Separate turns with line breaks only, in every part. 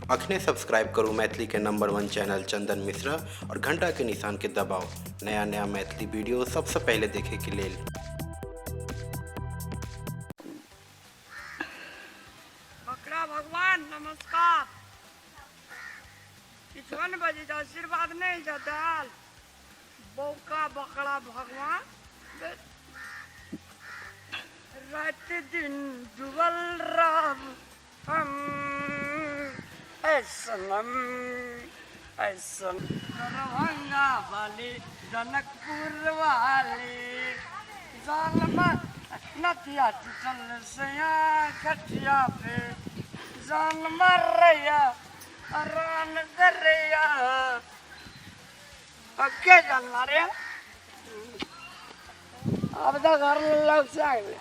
अखने सब्सक्राइब करो मैथिली के नंबर 1 चैनल चंदन मिश्रा और घंटा के निशान के दबाओ नया नया मैथिली वीडियो सबसे पहले देखे के लिए।
बकरा भगवान नमस्कार। किछुन बजे आशीर्वाद नहीं जदाल बौका बकरा भगवान रात दिन डुबल रब हम ऐसनम ऐसन दरभंगा वाले जनकपुर वाले जालमा नथिया टूटल सया कटिया पे जान मर रैया आराम कर रैया पक्के जानना रे अब तो घर लोग से आ गए।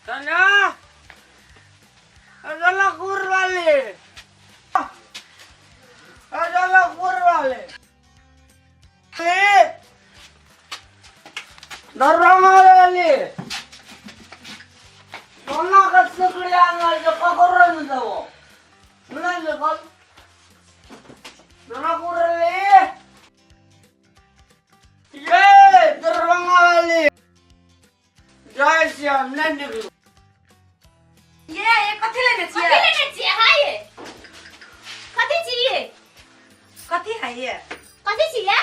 Tanya, adalah kurwale, adalah kurwale. Dorong lagi. Mana kesulitan aja pakoran itu. Mana lepas? Mana kurwale? Ye, dorong lagi. Jai Siam, nanti.
ये कथी लेने छिए हां ये कथी चाहिए
कथी है ये?
कथी चाहिए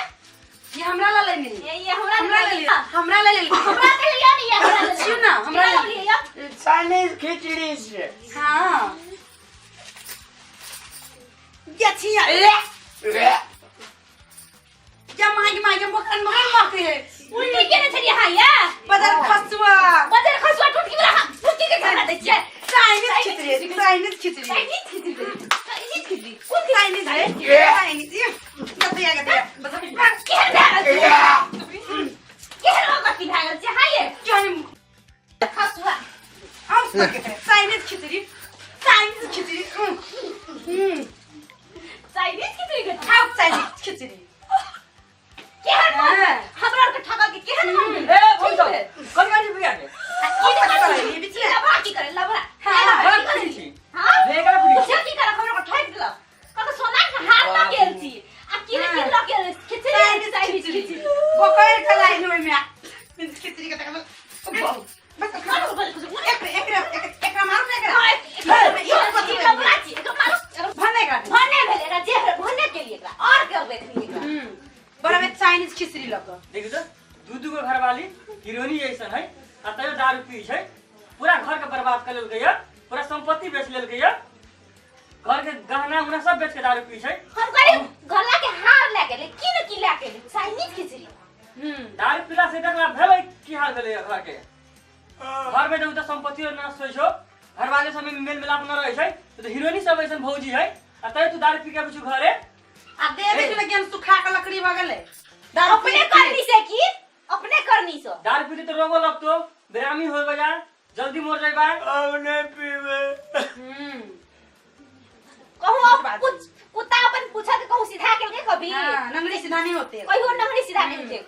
ये हमरा ला लेनी।
ये हमरा ले लिया
हमरा ले ली।
हमरा के लिया नहीं ये हमरा ले
सुन ना हमरा ले ली।
लिया
चाइनीज खिचड़ी से। हां ये छिया क्या मागे मकन मारते है
उल्टी के नहीं हां ये
बदर खसुआ
टूट के रहा टूट के खाना दे छे
चाइनीज खिचड़ी
चाइनीज खिचड़ी
चाइनीज है चाइनीज ये कतया बदर
के रो कथी भागल छे हां ये
जानी
खसुआ
हम चाइनीज खिचड़ी
के
खाओ चाइनीज खिचड़ी
के हमरा के ठगा के केहन हम
ए बोल तो कौन बिया के
ये बिचिया बाकी करे लबरा
हां भेगरा पुड़ी
जल्दी कर हमरा को ठोक दिला कत सोना के हाथ ना गेल छी आ की लगे चाइनीज खिचड़ी
बकैर के लाइन में खिचड़ी के बस एक मार
भन्ने के लिए और करबे
बड़ा में चाइनीज खिचड़ी लगा
देखियो त दूधू को घर वाली हीरोइनी ऐसन है आ तयो दारू पी छै पूरा घर के बर्बाद कर लेलकै या पूरा संपत्ति बेच लेलकै या घर के गहना उना सब बेच के दारू पी छै।
हम करे गला के हार लागे लेकिन की लागे चाइनीज खिचड़ी
दारू पीला से देखला भेलै की हाल भेलै घर के घर में त संपत्ति नाश होइ छौ घर वाले सब में मेल मिलाप न रहै छै त हीरोइनी सब ऐसन भौजी है आ तयो तू दारू पी के आबै छु घरे
आ देवे के लगे सुखा के लकड़ी भगले
अपने करनी से की अपने करनी से
दारू पीते तो रोगो लगतो बेरामी होय बजा जल्दी मर जाइबा
अब नहीं पीवे
कहूं कुछ कुत्ता अपन पूछा के कहूं सीधा के कभी
हां नंगरी सीधा नहीं होते
कहियो नंगरी सीधा के थे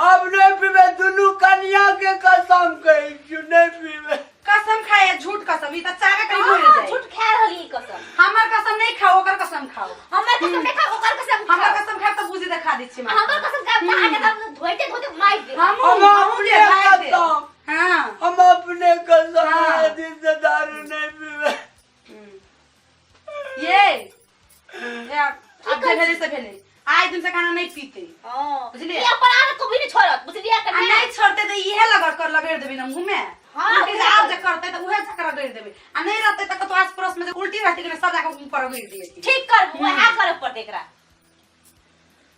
अब नहीं पीवे दोनों कन्या के कसम कही क्यों नहीं पीवे कसम खाए झूठ कसम ई त चागा कहीं भूल जाए
झूठ खा रहली कसम
हमर कसम नहीं खाओ ओकर कसम खाओ
हमर कसम नहीं खा ओकर कसम खा
हमर कसम खा त बुझी देखा दी छी
हमर कसम खा आगे तब धोइते धोइते मार दे
हम अपने कसम हम अपने कसम दिन से दारू नहीं पीवे भेले से भेले आज दिन से खाना नहीं पीते बुझलिए
ये अपन आदत को भी नहीं छोड़त बुझलिए
आ नहीं छोड़ते तो इहे लगेड़ देबे ना मुंह में उल्टी से आप जे करते तो उहे चक्कर लगेड़ देबे आ नहीं रहते तो तो आस पड़ोस में उल्टी रहती के सब जाके ऊपर लगेड़ दिए
ठीक कर वहां करे पर देख रहा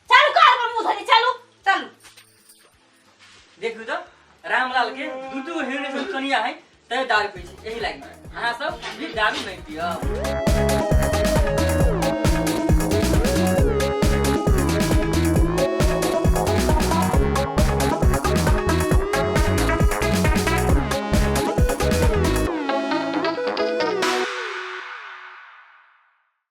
चालू कर पर मुंह धरी चालू
चलू
देखू तो रामलाल के दू हिरने से कनिया है तय दारू पी यही लाइन में अहाँ सब भी दारू नहीं पिया